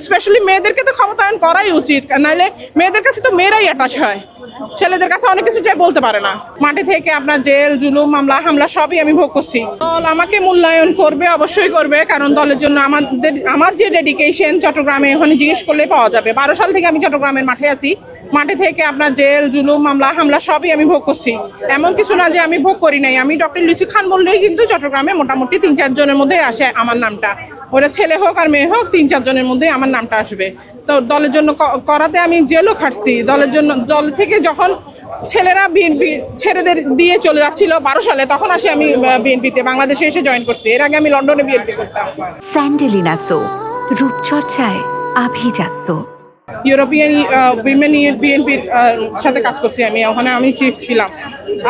Specially মেয়েদেরকে তো ক্ষমতায়ন করাই উচিত, নাহলে মেয়েদের কাছে তো মেয়েরাই অ্যাটাচ হয়, ছেলেদের কাছে অনেক কিছু চাই বলতে পারে না। মাঠে থেকে আপনার জেল জুলুম মামলা হামলা সবই আমি ভোগ করছি। দল আমাকে মূল্যায়ন করবে, অবশ্যই করবে, কারণ দলের জন্য আমার যে ডেডিকেশন চট্টগ্রামে ওখানে জিজ্ঞেস করলে পাওয়া যাবে। 12 সাল থেকে আমি চট্টগ্রামের মাঠে আছি, মাঠে থেকে আপনার জেল জুলুম মামলা হামলা সবই আমি ভোগ করছি। এমন কিছু না যে আমি ভোগ করি নাই। আমি ডক্টর লিচু খান বললেই কিন্তু চট্টগ্রামে মোটামুটি 3-4 জনের মধ্যে আসে আমার নামটা। ওরা ছেলে হোক আর মেয়ে হোক 3-4 জনের মধ্যে আমার নামটা আসবে। তো দলের জন্য করাতে আমি জেলও খাটছি দলের জন্য। দল থেকে যখন ছেলেরা বিএনপি ছেলেদের দিয়ে চলে যাচ্ছিল 12 সালে, তখন আসি আমি বিএনপিতে বাংলাদেশে এসে জয়েন করছি। এর আগে আমি লন্ডনে বিএনপি করতাম। স্যান্ডেলিনা সো, রূপচর্চায় আভিজাত্য। ইউরোপিয়ান উইমেন বিএনপির সাথে কাজ করছি আমি, ওখানে আমি চিফ ছিলাম।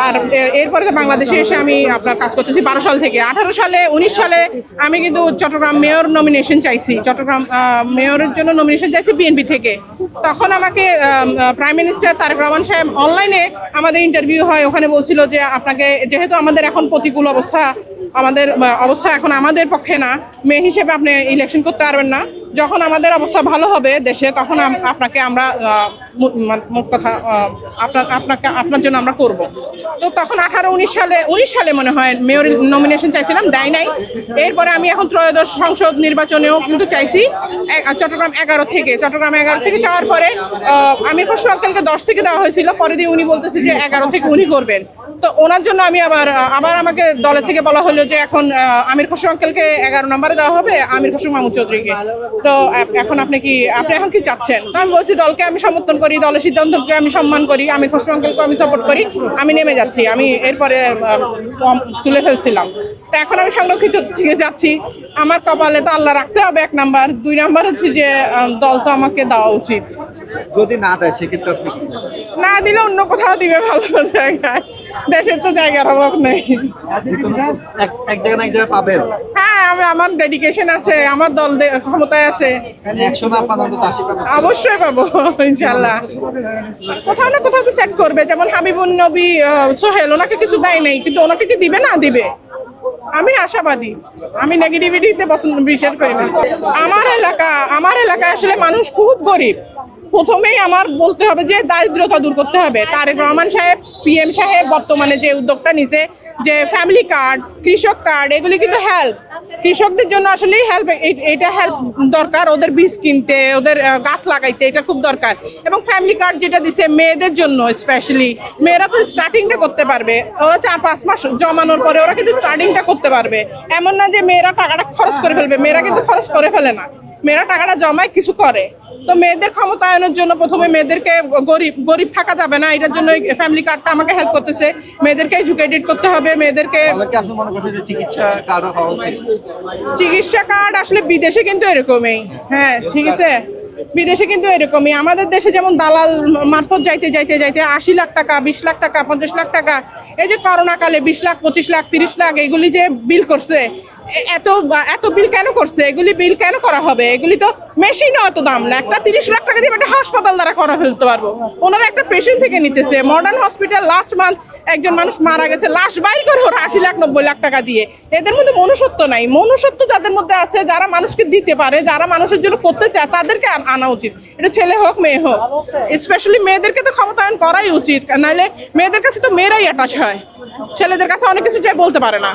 আর এরপরে তো বাংলাদেশে এসে আমি আপনার কাজ করতেছি 12 সাল থেকে। 18 সালে 19 সালে আমি কিন্তু চট্টগ্রাম মেয়র নমিনেশন চাইছি, চট্টগ্রাম মেয়রের জন্য নমিনেশন চাইছি বিএনপি থেকে। তখন আমাকে প্রাইম মিনিস্টার তারেক রহমান সাহেব অনলাইনে আমাদের ইন্টারভিউ হয়, ওখানে বলছিল যে আপনাকে যেহেতু আমাদের এখন প্রতিকূল অবস্থা, আমাদের অবস্থা এখন আমাদের পক্ষে না, মেয়ে হিসেবে আপনি ইলেকশন করতে পারবেন না। যখন আমাদের অবস্থা ভালো হবে দেশে, তখন আপনাকে আমরা মোট কথা আপনার জন্য আমরা করব। তো তখন 19 সালে মনে হয় মেয়র নমিনেশন চাইছিলাম, দেয় নাই। এরপরে আমি এখন ত্রয়োদশ সংসদ নির্বাচনেও কিন্তু চাইছি চট্টগ্রাম 11 থেকে চাওয়ার পরে আমির খসরু আঙ্কেলকে 10 থেকে দেওয়া হয়েছিল, পরে দিয়ে উনি বলতেছে যে 11 থেকে উনি করবেন। তো ওনার জন্য আমি আবার আমাকে দলের থেকে বলা হলো যে এখন আমির খসরু আঙ্কেলকে 11 নম্বরে দেওয়া হবে, আমির খসরু মাহমুদ চৌধুরীকে। তো এখন আপনি এখন কি চাচ্ছেন? তো আমি বলছি দলকে আমি সমর্থন করি, দলের সিদ্ধান্তকে আমি সম্মান করি, আমির খসরু আঙ্কেলকে আমি সাপোর্ট করি, আমি নেমে যাচ্ছি। আমি এরপরে তুলে ফেলছিলাম। তো এখন আমি সংরক্ষিত থেকে যাচ্ছি। আমার কপালে তো আল্লাহ রাখতে হবে 1 নাম্বার, 2 নাম্বার হচ্ছে যে দল তো আমাকে দেওয়া উচিত। যদি না দেয় সেক্ষেত্রে আপনি না দিলে অন্য কোথাও দিবে ভালো জায়গায়, দেশের তো জায়গার অভাব নেই। এক জায়গায় পাবেন। হ্যাঁ, আমার ডেডিকেশন আছে, আমার দল ক্ষমতায় আছে, 100 না পান অন্তত 80 পাবেন। অবশ্যই পাবো ইনশাল্লাহ। কোথাও না কোথাও তো সেট করবে, যেমন হাবিবুন নবী সোহেল, ওনাকে কিছু দেয় নাই, কিন্তু ওনাকে কি দিবে? না দিবে। আমি আশাবাদী, আমি নেগেটিভিটিতে বিশ্বাস করি না। আমার এলাকায় আসলে মানুষ খুব গরিব। প্রথমেই আমার বলতে হবে যে দারিদ্রতা দূর করতে হবে। তারেক রহমান সাহেব, পিএম সাহেব বর্তমানে যে উদ্যোগটা নিছে, যে ফ্যামিলি কার্ড, কৃষক কার্ড, এগুলি কিন্তু হেল্প, কৃষকদের জন্য আসলেই হেল্প। এটা হেল্প দরকার, ওদের বীজ কিনতে, ওদের গাছ লাগাইতে, এটা খুব দরকার। এবং ফ্যামিলি কার্ড যেটা দিছে মেয়েদের জন্য, স্পেশালি মেয়েরা তো স্টার্টিংটা করতে পারবে। ওরা 4-5 মাস জমানোর পরে ওরা কিন্তু স্টার্টিংটা করতে পারবে। এমন না যে মেয়েরা টাকাটা খরচ করে ফেলবে, মেয়েরা কিন্তু খরচ করে ফেলে না, মেয়েরা টাকাটা জমায় কিছু করে। তো মেয়েদের ক্ষমতায়নের জন্য প্রথমে মেয়েদেরকে গরিব থাকা যাবে না, এটার জন্য ফ্যামিলি কার্ডটা আমাকে হেল্প করতেছে। মেয়েদেরকে এডুকেটেড করতে হবে, মেয়েদেরকে। আপনি মনে করছেন যে চিকিৎসা কার্ড হওয়া উচিত? চিকিৎসা কার্ড আসলে বিদেশে কিন্তু এরকমই, হ্যাঁ ঠিক আছে, বিদেশে কিন্তু এরকমই। আমাদের দেশে যেমন দালাল মারফত যাইতে 80 লাখ টাকা, 20 লাখ টাকা, 50 লাখ টাকা, এই যে করোনাকালে 20 লাখ, 25 লাখ, 30 লাখ এগুলি যে বিল করছে, এত বিল কেন করছে? এগুলি বিল কেন করা হবে? এগুলি তো মেশিনও অত দাম না। একটা 30 লাখ টাকা দিয়ে একটা হাসপাতাল দ্বারা করা ফেলতে পারবো। ওনারা একটা পেশেন্ট থেকে নিতেছে। মডার্ন হসপিটাল লাস্ট মান্থ একজন মানুষ মারা গেছে, লাশ বাইর করে ওরা 80 লাখ 90 লাখ টাকা দিয়ে। এদের মধ্যে মনুষ্যত্ব নাই। মনুষ্যত্ব যাদের মধ্যে আছে, যারা মানুষকে দিতে পারে, যারা মানুষের জন্য করতে চায়, তাদেরকে আনা উচিত। এটা ছেলে হোক মেয়ে হোক, স্পেশালি মেয়েদেরকে তো ক্ষমতায়ন করাই উচিত, নাহলে মেয়েদের কাছে তো মেয়েরাই অ্যাটাচ হয়, ছেলেদের কাছে অনেক কিছু চাই বলতে পারে না।